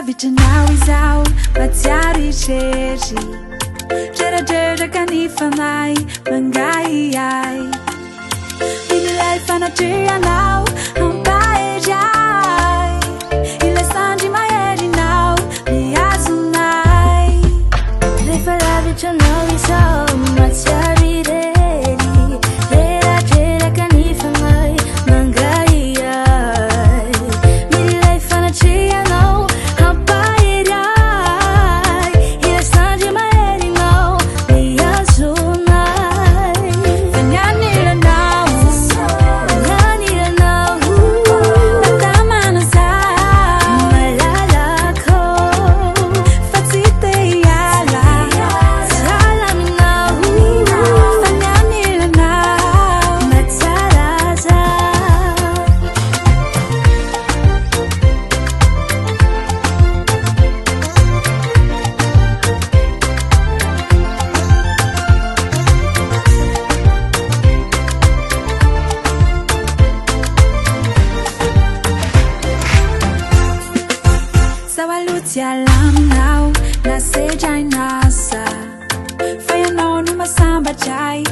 vicinau isau Baziari ceci Gera gera canifanai Mangai ai Ilai fana tirhanau Ampai jai Ilai sanji maeri nau Liazunai Lefala vicinau isau Baziari ceci Gera gera canifanai Mangai ai Ilai fana tirhanau Ampai jai Ilai sanji maeri nau Liazunai Fanyanila nau Fanyanila nau Natamana sai Malalako Fatsite yala Salami nau Fanyanila nau Matsalaza Sawaluti alam now, na sejai nasa. Faya no numa samba chai,